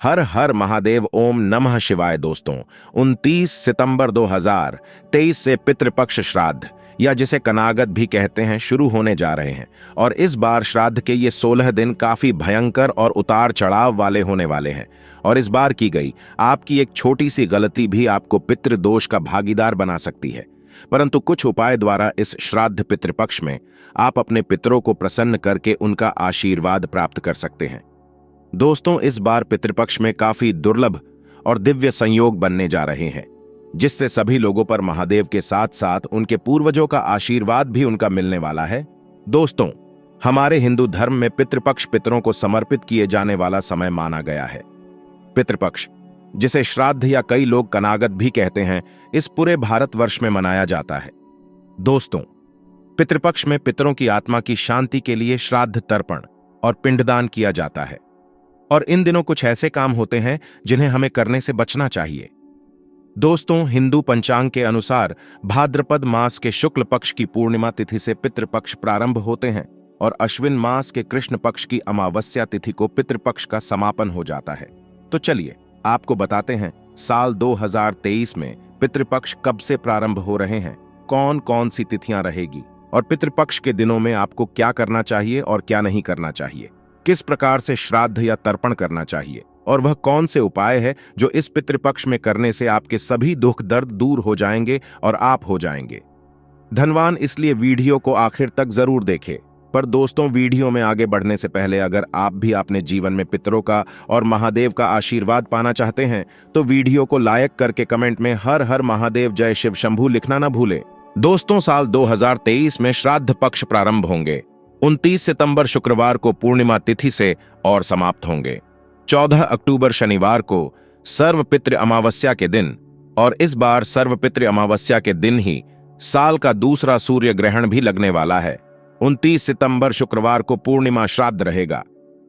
हर हर महादेव, ओम नमः शिवाय। दोस्तों, 29 सितंबर 2023 से पितृपक्ष श्राद्ध या जिसे कनागत भी कहते हैं शुरू होने जा रहे हैं। और इस बार श्राद्ध के ये 16 दिन काफी भयंकर और उतार चढ़ाव वाले होने वाले हैं। और इस बार की गई आपकी एक छोटी सी गलती भी आपको पितृदोष का भागीदार बना सकती है। परंतु कुछ उपाय द्वारा इस श्राद्ध पितृपक्ष में आप अपने पितरों को प्रसन्न करके उनका आशीर्वाद प्राप्त कर सकते हैं। दोस्तों, इस बार पितृपक्ष में काफी दुर्लभ और दिव्य संयोग बनने जा रहे हैं, जिससे सभी लोगों पर महादेव के साथ साथ उनके पूर्वजों का आशीर्वाद भी उनका मिलने वाला है। दोस्तों, हमारे हिंदू धर्म में पितृपक्ष पितरों को समर्पित किए जाने वाला समय माना गया है। पितृपक्ष, जिसे श्राद्ध या कई लोग कनागत भी कहते हैं, इस पूरे भारतवर्ष में मनाया जाता है। दोस्तों, पितृपक्ष में पितरों की आत्मा की शांति के लिए श्राद्ध तर्पण और पिंडदान किया जाता है। और इन दिनों कुछ ऐसे काम होते हैं जिन्हें हमें करने से बचना चाहिए। दोस्तों, हिंदू पंचांग के अनुसार भाद्रपद मास के शुक्ल पक्ष की पूर्णिमा तिथि से पितृपक्ष प्रारंभ होते हैं और अश्विन मास के कृष्ण पक्ष की अमावस्या तिथि को पितृपक्ष का समापन हो जाता है। तो चलिए आपको बताते हैं साल 2023 में पितृपक्ष कब से प्रारंभ हो रहे हैं, कौन कौन सी तिथियां रहेगी और पितृपक्ष के दिनों में आपको क्या करना चाहिए और क्या नहीं करना चाहिए, किस प्रकार से श्राद्ध या तर्पण करना चाहिए और वह कौन से उपाय है जो इस पितृपक्ष में करने से आपके सभी दुख दर्द दूर हो जाएंगे और आप हो जाएंगे धनवान। इसलिए वीडियो को आखिर तक जरूर देखें। पर दोस्तों, वीडियो में आगे बढ़ने से पहले अगर आप भी अपने जीवन में पितरों का और महादेव का आशीर्वाद पाना चाहते हैं तो वीडियो को लाइक करके कमेंट में हर हर महादेव जय शिव शंभू लिखना न भूलें। दोस्तों, साल 2023 में श्राद्ध पक्ष प्रारंभ होंगे 29 सितंबर शुक्रवार को पूर्णिमा तिथि से और समाप्त होंगे 14 अक्टूबर शनिवार को सर्वपितृ अमावस्या के दिन। और इस बार सर्वपितृ अमावस्या के दिन ही साल का दूसरा सूर्य ग्रहण भी लगने वाला है। 29 सितंबर शुक्रवार को पूर्णिमा श्राद्ध रहेगा,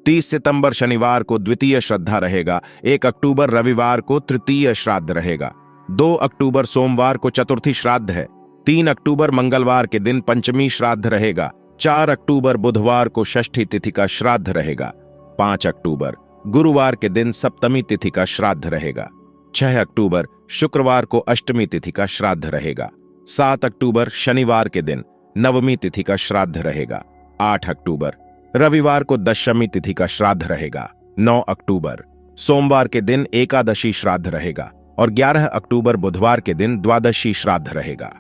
30 सितंबर शनिवार को द्वितीय श्रद्धा रहेगा, 1 अक्टूबर रविवार को तृतीय श्राद्ध रहेगा, 2 अक्टूबर सोमवार को चतुर्थी श्राद्ध है, 3 अक्टूबर मंगलवार के दिन पंचमी श्राद्ध रहेगा, 4 अक्टूबर बुधवार को षष्ठी तिथि का श्राद्ध रहेगा, 5 अक्टूबर गुरुवार के दिन सप्तमी तिथि का श्राद्ध रहेगा, 6 अक्टूबर शुक्रवार को अष्टमी तिथि का श्राद्ध रहेगा, 7 अक्टूबर शनिवार के दिन नवमी तिथि का श्राद्ध रहेगा, 8 अक्टूबर रविवार को दशमी तिथि का श्राद्ध रहेगा, 9 अक्टूबर सोमवार के दिन एकादशी श्राद्ध रहेगा और 11 अक्टूबर बुधवार के दिन द्वादशी श्राद्ध रहेगा।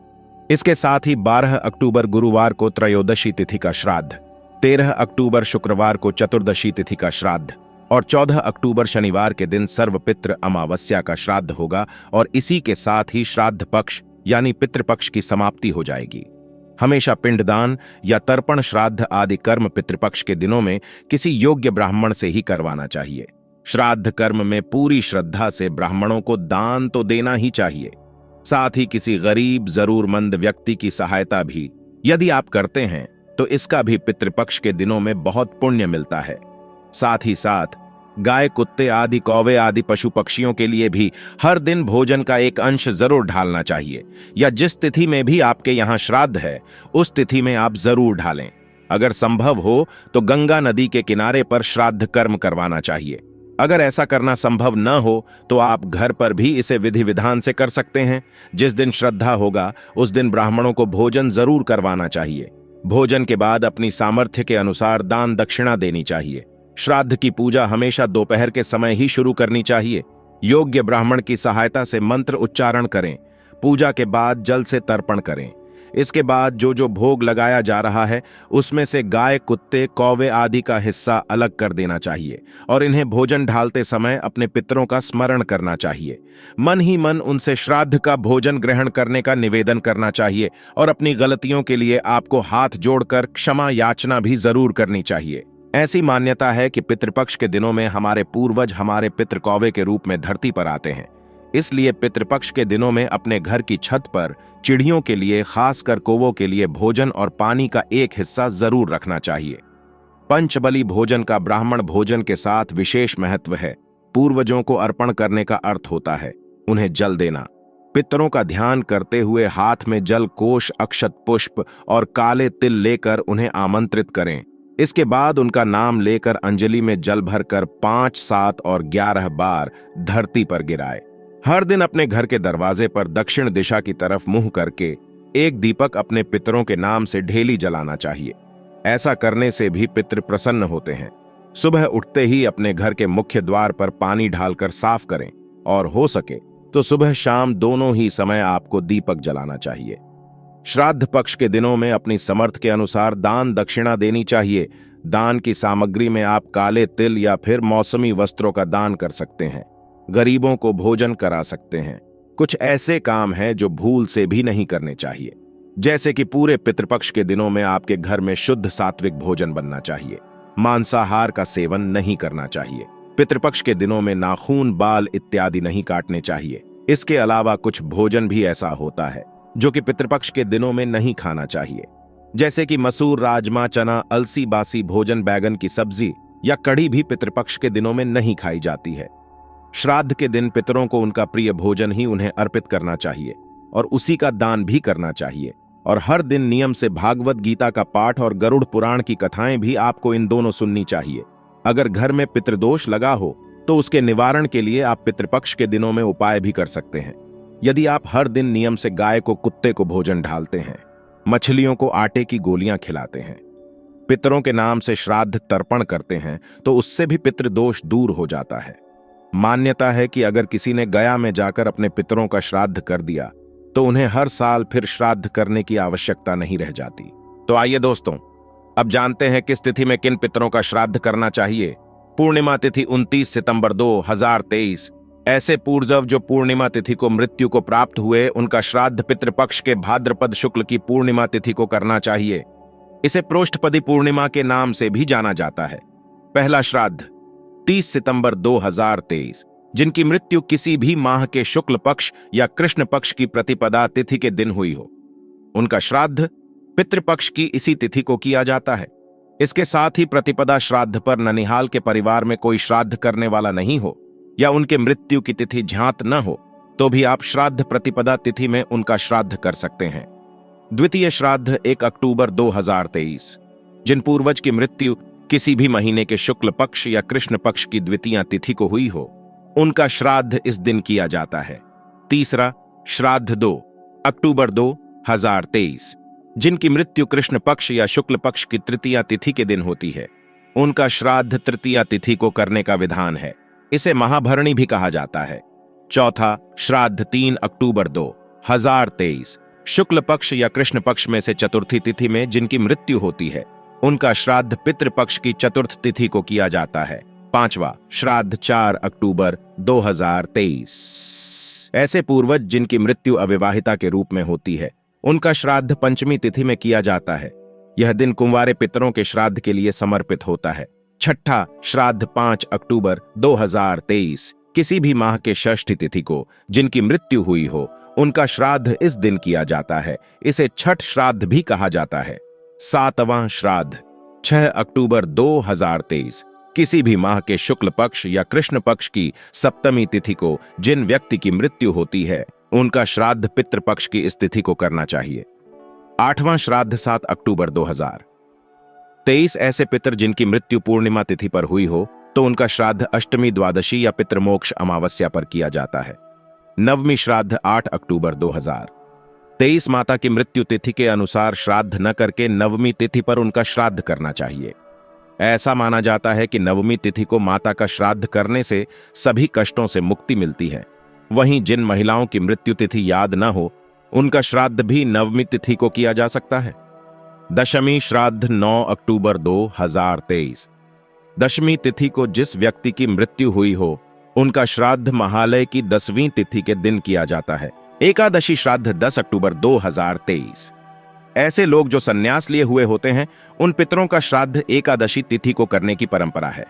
इसके साथ ही 12 अक्टूबर गुरुवार को त्रयोदशी तिथि का श्राद्ध, 13 अक्टूबर शुक्रवार को चतुर्दशी तिथि का श्राद्ध और 14 अक्टूबर शनिवार के दिन सर्वपितृ अमावस्या का श्राद्ध होगा। और इसी के साथ ही श्राद्ध पक्ष यानी पितृपक्ष की समाप्ति हो जाएगी। हमेशा पिंडदान या तर्पण श्राद्ध आदि कर्म पितृपक्ष के दिनों में किसी योग्य ब्राह्मण से ही करवाना चाहिए। श्राद्ध कर्म में पूरी श्रद्धा से ब्राह्मणों को दान तो देना ही चाहिए, साथ ही किसी गरीब जरूरतमंद व्यक्ति की सहायता भी यदि आप करते हैं तो इसका भी पितृपक्ष के दिनों में बहुत पुण्य मिलता है। साथ ही साथ गाय, कुत्ते आदि, कौवे आदि पशु पक्षियों के लिए भी हर दिन भोजन का एक अंश जरूर ढालना चाहिए, या जिस तिथि में भी आपके यहाँ श्राद्ध है उस तिथि में आप जरूर ढालें। अगर संभव हो तो गंगा नदी के किनारे पर श्राद्ध कर्म करवाना चाहिए। अगर ऐसा करना संभव न हो तो आप घर पर भी इसे विधि विधान से कर सकते हैं। जिस दिन श्रद्धा होगा उस दिन ब्राह्मणों को भोजन जरूर करवाना चाहिए। भोजन के बाद अपनी सामर्थ्य के अनुसार दान दक्षिणा देनी चाहिए। श्राद्ध की पूजा हमेशा दोपहर के समय ही शुरू करनी चाहिए। योग्य ब्राह्मण की सहायता से मंत्र उच्चारण करें। पूजा के बाद जल से तर्पण करें। इसके बाद जो जो भोग लगाया जा रहा है उसमें से गाय, कुत्ते, कौवे आदि का हिस्सा अलग कर देना चाहिए और इन्हें भोजन ढालते समय अपने पितरों का स्मरण करना चाहिए। मन ही मन उनसे श्राद्ध का भोजन ग्रहण करने का निवेदन करना चाहिए और अपनी गलतियों के लिए आपको हाथ जोड़कर क्षमा याचना भी जरूर करनी चाहिए। ऐसी मान्यता है कि पितृपक्ष के दिनों में हमारे पूर्वज हमारे पितृ कौवे के रूप में धरती पर आते हैं। इसलिए पितृपक्ष के दिनों में अपने घर की छत पर चिड़ियों के लिए, खासकर कौवों के लिए भोजन और पानी का एक हिस्सा जरूर रखना चाहिए। पंचबली भोजन का ब्राह्मण भोजन के साथ विशेष महत्व है। पूर्वजों को अर्पण करने का अर्थ होता है उन्हें जल देना। पितरों का ध्यान करते हुए हाथ में जल कोश, अक्षत पुष्प और काले तिल लेकर उन्हें आमंत्रित करें। इसके बाद उनका नाम लेकर अंजलि में जल भरकर 5, 7 और 11 बार धरती पर गिराए। हर दिन अपने घर के दरवाजे पर दक्षिण दिशा की तरफ मुंह करके एक दीपक अपने पितरों के नाम से ढेली जलाना चाहिए। ऐसा करने से भी पितृ प्रसन्न होते हैं। सुबह उठते ही अपने घर के मुख्य द्वार पर पानी डालकर साफ करें और हो सके तो सुबह शाम दोनों ही समय आपको दीपक जलाना चाहिए। श्राद्ध पक्ष के दिनों में अपनी समर्थ के अनुसार दान दक्षिणा देनी चाहिए। दान की सामग्री में आप काले तिल या फिर मौसमी वस्त्रों का दान कर सकते हैं। गरीबों को भोजन करा सकते हैं। कुछ ऐसे काम हैं जो भूल से भी नहीं करने चाहिए, जैसे कि पूरे पितृपक्ष के दिनों में आपके घर में शुद्ध सात्विक भोजन बनना चाहिए। मांसाहार का सेवन नहीं करना चाहिए। पितृपक्ष के दिनों में नाखून, बाल इत्यादि नहीं काटने चाहिए। इसके अलावा कुछ भोजन भी ऐसा होता है जो कि पितृपक्ष के दिनों में नहीं खाना चाहिए, जैसे कि मसूर, राजमा, चना, अलसी, बासी भोजन, बैगन की सब्जी या कढ़ी भी पितृपक्ष के दिनों में नहीं खाई जाती है। श्राद्ध के दिन पितरों को उनका प्रिय भोजन ही उन्हें अर्पित करना चाहिए और उसी का दान भी करना चाहिए। और हर दिन नियम से भागवत गीता का पाठ और गरुड़ पुराण की कथाएं भी आपको इन दोनों सुननी चाहिए। अगर घर में पितृदोष लगा हो तो उसके निवारण के लिए आप पितृपक्ष के दिनों में उपाय भी कर सकते हैं। यदि आप हर दिन नियम से गाय को, कुत्ते को भोजन ढालते हैं, मछलियों को आटे की गोलियां खिलाते हैं, पितरों के नाम से श्राद्ध तर्पण करते हैं, तो उससे भी पितृदोष दूर हो जाता है। मान्यता है कि अगर किसी ने गया में जाकर अपने पितरों का श्राद्ध कर दिया तो उन्हें हर साल फिर श्राद्ध करने की आवश्यकता नहीं रह जाती। तो आइए दोस्तों, अब जानते हैं किस तिथि में किन पितरों का श्राद्ध करना चाहिए। पूर्णिमा तिथि 29 सितंबर 2023। ऐसे पूर्वज जो पूर्णिमा तिथि को मृत्यु को प्राप्त हुए, उनका श्राद्ध पितृपक्ष के भाद्रपद शुक्ल की पूर्णिमा तिथि को करना चाहिए। इसे प्रोष्ठपदी पूर्णिमा के नाम से भी जाना जाता है। पहला श्राद्ध 30 सितंबर 2023। जिनकी मृत्यु किसी भी माह के शुक्ल पक्ष या कृष्ण पक्ष की प्रतिपदा तिथि के दिन हुई हो, उनका श्राद्ध पितृपक्ष की इसी तिथि को किया जाता है। इसके साथ ही प्रतिपदा श्राद्ध पर ननिहाल के परिवार में कोई श्राद्ध करने वाला नहीं हो या उनके मृत्यु की तिथि ज्ञात न हो, तो भी आप श्राद्ध प्रतिपदा तिथि में उनका श्राद्ध कर सकते हैं। द्वितीय श्राद्ध 1 अक्टूबर 2023। जिन पूर्वज की मृत्यु किसी भी महीने के शुक्ल पक्ष या कृष्ण पक्ष की द्वितीय तिथि को हुई हो, उनका श्राद्ध इस दिन किया जाता है। तीसरा श्राद्ध 2 अक्टूबर 2023। जिनकी मृत्यु कृष्ण पक्ष या शुक्ल पक्ष की तृतीया तिथि के दिन होती है, उनका श्राद्ध तृतीया तिथि को करने का विधान है। इसे महाभरणी भी कहा जाता है। चौथा श्राद्ध 3 अक्टूबर 2023। शुक्ल पक्ष या कृष्ण पक्ष में से चतुर्थी तिथि में जिनकी मृत्यु होती है, उनका श्राद्ध पितृपक्ष की चतुर्थ तिथि को किया जाता है। पांचवा श्राद्ध 4 अक्टूबर 2023। ऐसे पूर्वज जिनकी मृत्यु अविवाहिता के रूप में होती है, उनका श्राद्ध पंचमी तिथि में किया जाता है। यह दिन कुंवारे पितरों के श्राद्ध के लिए समर्पित होता है। छठा श्राद्ध 5 अक्टूबर 2023। किसी भी माह के षष्ठी तिथि को जिनकी मृत्यु हुई हो, उनका श्राद्ध इस दिन किया जाता है। इसे छठ श्राद्ध भी कहा जाता है। सातवां श्राद्ध 6 अक्टूबर 2023। किसी भी माह के शुक्ल पक्ष या कृष्ण पक्ष की सप्तमी तिथि को जिन व्यक्ति की मृत्यु होती है, उनका श्राद्ध पितृपक्ष की इस तिथि को करना चाहिए। आठवां श्राद्ध 7 अक्टूबर 2023। ऐसे पितर जिनकी मृत्यु पूर्णिमा तिथि पर हुई हो, तो उनका श्राद्ध अष्टमी, द्वादशी या पितृमोक्ष अमावस्या पर किया जाता है। नवमी श्राद्ध 8 अक्टूबर 2023। माता की मृत्यु तिथि के अनुसार श्राद्ध न करके नवमी तिथि पर उनका श्राद्ध करना चाहिए। ऐसा माना जाता है कि नवमी तिथि को माता का श्राद्ध करने से सभी कष्टों से मुक्ति मिलती है। वहीं जिन महिलाओं की मृत्यु तिथि याद न हो, उनका श्राद्ध भी नवमी तिथि को किया जा सकता है। दशमी श्राद्ध 9 अक्टूबर 2023। दशमी तिथि को जिस व्यक्ति की मृत्यु हुई हो, उनका श्राद्ध महालय की 10वीं तिथि के दिन किया जाता है। एकादशी श्राद्ध 10 अक्टूबर 2023। ऐसे लोग जो संन्यास लिए हुए होते हैं, उन पितरों का श्राद्ध एकादशी तिथि को करने की परंपरा है।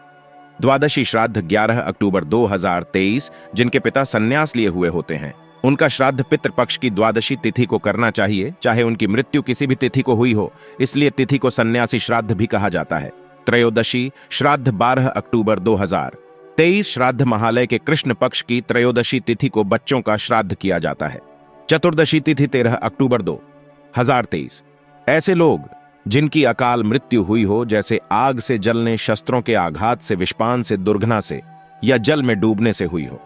द्वादशी श्राद्ध 11 अक्टूबर 2023। जिनके पिता संन्यास लिए हुए होते हैं, उनका श्राद्ध पितृपक्ष की द्वादशी तिथि को करना चाहिए, चाहे उनकी मृत्यु किसी भी तिथि को हुई हो। इसलिए तिथि को सन्यासी श्राद्ध भी कहा जाता है। त्रयोदशी श्राद्ध 12 अक्टूबर 2023। श्राद्ध महालय के कृष्ण पक्ष की त्रयोदशी तिथि को बच्चों का श्राद्ध किया जाता है। चतुर्दशी तिथि 13 अक्टूबर 2023। ऐसे लोग जिनकी अकाल मृत्यु हुई हो, जैसे आग से जलने, शस्त्रों के आघात से, विषपान से, दुर्घटना से या जल में डूबने से हुई हो,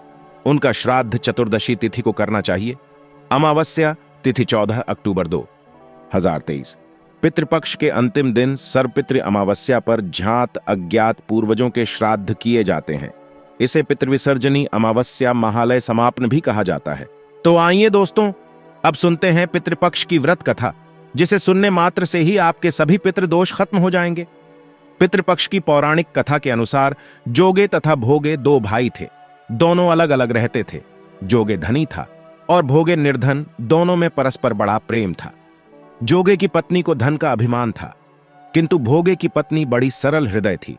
उनका श्राद्ध चतुर्दशी तिथि को करना चाहिए। अमावस्या तिथि 14 अक्टूबर 2023। पितृपक्ष के अंतिम दिन सर्वपितृ अमावस्या पर ज्ञात अज्ञात पूर्वजों के श्राद्ध किए जाते हैं। इसे पितृविसर्जनी अमावस्या, महालय समापन भी कहा जाता है। तो आइए दोस्तों, अब सुनते हैं पितृपक्ष की व्रत कथा, जिसे सुनने मात्र से ही आपके सभी पितृदोष खत्म हो जाएंगे। पितृपक्ष की पौराणिक कथा के अनुसार जोगे तथा भोगे दो भाई थे। दोनों अलग अलग रहते थे। जोगे धनी था और भोगे निर्धन। दोनों में परस्पर बड़ा प्रेम था। जोगे की पत्नी को धन का अभिमान था, किंतु भोगे की पत्नी बड़ी सरल हृदय थी।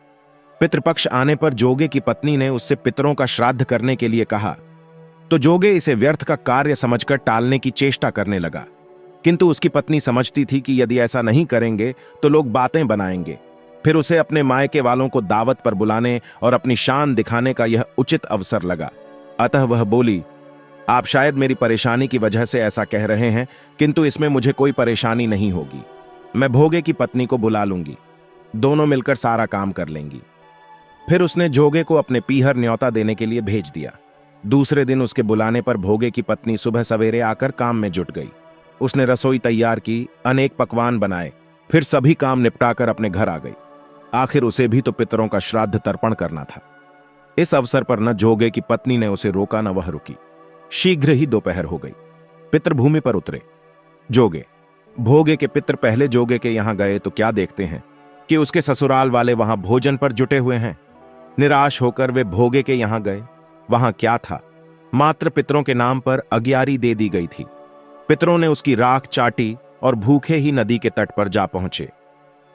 पितृपक्ष आने पर जोगे की पत्नी ने उससे पितरों का श्राद्ध करने के लिए कहा, तो जोगे इसे व्यर्थ का कार्य समझकर टालने की चेष्टा करने लगा। किंतु उसकी पत्नी समझती थी कि यदि ऐसा नहीं करेंगे तो लोग बातें बनाएंगे। फिर उसे अपने मायके वालों को दावत पर बुलाने और अपनी शान दिखाने का यह उचित अवसर लगा। अतः वह बोली, आप शायद मेरी परेशानी की वजह से ऐसा कह रहे हैं, किंतु इसमें मुझे कोई परेशानी नहीं होगी। मैं भोगे की पत्नी को बुला लूंगी, दोनों मिलकर सारा काम कर लेंगी। फिर उसने जोगे को अपने पीहर न्योता देने के लिए भेज दिया। दूसरे दिन उसके बुलाने पर भोगे की पत्नी सुबह सवेरे आकर काम में जुट गई। उसने रसोई तैयार की, अनेक पकवान बनाए, फिर सभी काम निपटाकर अपने घर आ गई। आखिर उसे भी तो पितरों का श्राद्ध तर्पण करना था। इस अवसर पर न जोगे की पत्नी ने उसे रोका, न वह रुकी। शीघ्र ही दोपहर हो गई। पितृभूमि पर उतरे जोगे। भोगे के पितर पहले जोगे के यहां गए तो क्या देखते हैं कि उसके ससुराल वाले वहां भोजन पर जुटे हुए हैं। निराश होकर वे भोगे के यहां गए। वहां क्या था, मात्र पितरों के नाम पर अग्यारी दे दी गई थी। पितरों ने उसकी राख चाटी और भूखे ही नदी के तट पर जा पहुंचे।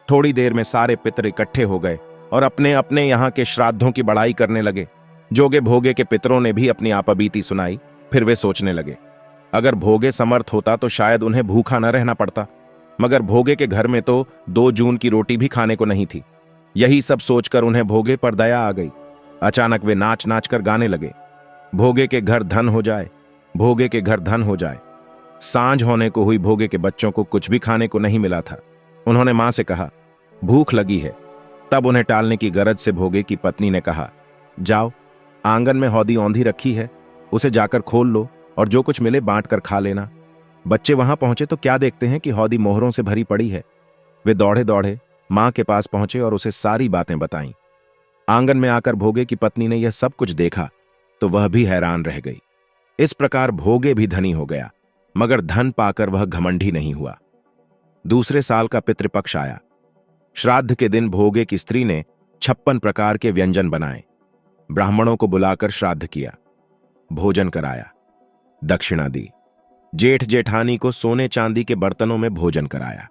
थोड़ी देर में सारे पितर इकट्ठे हो गए और अपने अपने यहां के श्राद्धों की बड़ाई करने लगे। जोगे भोगे के पितरों ने भी अपनी आपबीती सुनाई। फिर वे सोचने लगे, अगर भोगे समर्थ होता तो शायद उन्हें भूखा न रहना पड़ता, मगर भोगे के घर में तो 2 जून की रोटी भी खाने को नहीं थी। यही सब सोचकर उन्हें भोगे पर दया आ गई। अचानक वे नाच नाच कर गाने लगे, भोगे के घर धन हो जाए, भोगे के घर धन हो जाए। सांझ होने को हुई। भोगे के बच्चों को कुछ भी खाने को नहीं मिला था। उन्होंने मां से कहा, भूख लगी है। तब उन्हें टालने की गरज से भोगे की पत्नी ने कहा, जाओ, आंगन में हौदी औंधी रखी है, उसे जाकर खोल लो और जो कुछ मिले बांट कर खा लेना। बच्चे वहां पहुंचे तो क्या देखते हैं कि हौदी मोहरों से भरी पड़ी है। वे दौड़े दौड़े मां के पास पहुंचे और उसे सारी बातें बताईं। आंगन में आकर भोगे की पत्नी ने यह सब कुछ देखा तो वह भी हैरान रह गई। इस प्रकार भोगे भी धनी हो गया, मगर धन पाकर वह घमंडी नहीं हुआ। दूसरे साल का पितृपक्ष आया। श्राद्ध के दिन भोगे की स्त्री ने 56 प्रकार के व्यंजन बनाए। ब्राह्मणों को बुलाकर श्राद्ध किया, भोजन कराया, दक्षिणा दी। जेठ जेठानी को सोने चांदी के बर्तनों में भोजन कराया।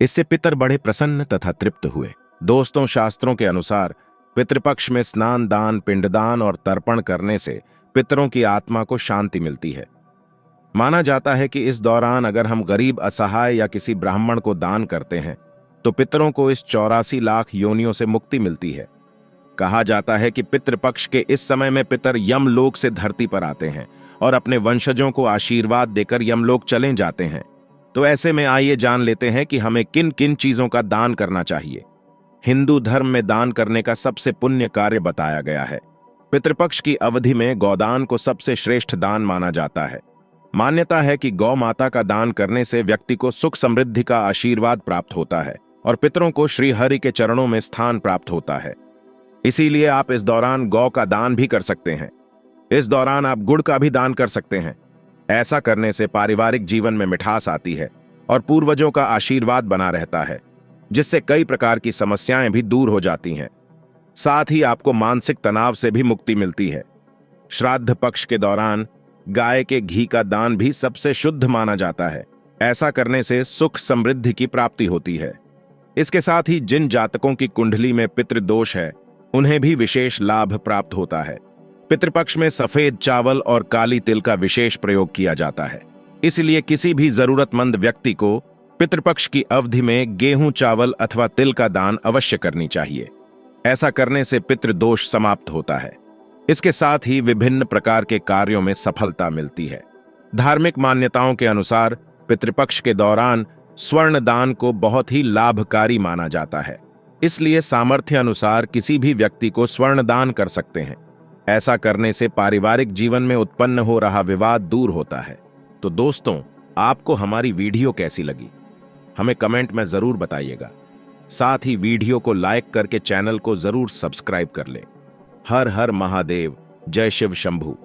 इससे पितर बड़े प्रसन्न तथा तृप्त हुए। दोस्तों, शास्त्रों के अनुसार पितृपक्ष में स्नान, दान, पिंडदान और तर्पण करने से पितरों की आत्मा को शांति मिलती है। माना जाता है कि इस दौरान अगर हम गरीब, असहाय या किसी ब्राह्मण को दान करते हैं तो पितरों को इस 84 लाख योनियों से मुक्ति मिलती है। कहा जाता है कि पितृपक्ष के इस समय में पितर यमलोक से धरती पर आते हैं और अपने वंशजों को आशीर्वाद देकर यमलोक चले जाते हैं। तो ऐसे में आइए जान लेते हैं कि हमें किन किन चीजों का दान करना चाहिए। हिंदू धर्म में दान करने का सबसे पुण्य कार्य बताया गया है। पितृपक्ष की अवधि में गौदान को सबसे श्रेष्ठ दान माना जाता है। मान्यता है कि गौ माता का दान करने से व्यक्ति को सुख समृद्धि का आशीर्वाद प्राप्त होता है और पितरों को श्री हरि के चरणों में स्थान प्राप्त होता है। इसीलिए आप इस दौरान गौ का दान भी कर सकते हैं। इस दौरान आप गुड़ का भी दान कर सकते हैं। ऐसा करने से पारिवारिक जीवन में मिठास आती है और पूर्वजों का आशीर्वाद बना रहता है, जिससे कई प्रकार की समस्याएं भी दूर हो जाती हैं। साथ ही आपको मानसिक तनाव से भी मुक्ति मिलती है। श्राद्ध पक्ष के दौरान गाय के घी का दान भी सबसे शुद्ध माना जाता है। ऐसा करने से सुख समृद्धि की प्राप्ति होती है। इसके साथ ही जिन जातकों की कुंडली में पितृदोष है उन्हें भी विशेष लाभ प्राप्त होता है। पितृपक्ष में सफेद चावल और काली तिल का विशेष प्रयोग किया जाता है। इसलिए किसी भी जरूरतमंद व्यक्ति को पितृपक्ष की अवधि में गेहूं, चावल अथवा तिल का दान अवश्य करनी चाहिए। ऐसा करने से पितृदोष समाप्त होता है। इसके साथ ही विभिन्न प्रकार के कार्यों में सफलता मिलती है। धार्मिक मान्यताओं के अनुसार पितृपक्ष के दौरान स्वर्ण दान को बहुत ही लाभकारी माना जाता है। इसलिए सामर्थ्य अनुसार किसी भी व्यक्ति को स्वर्ण दान कर सकते हैं। ऐसा करने से पारिवारिक जीवन में उत्पन्न हो रहा विवाद दूर होता है। तो दोस्तों, आपको हमारी वीडियो कैसी लगी हमें कमेंट में जरूर बताइएगा। साथ ही वीडियो को लाइक करके चैनल को जरूर सब्सक्राइब कर ले। हर हर महादेव, जय शिव शंभू।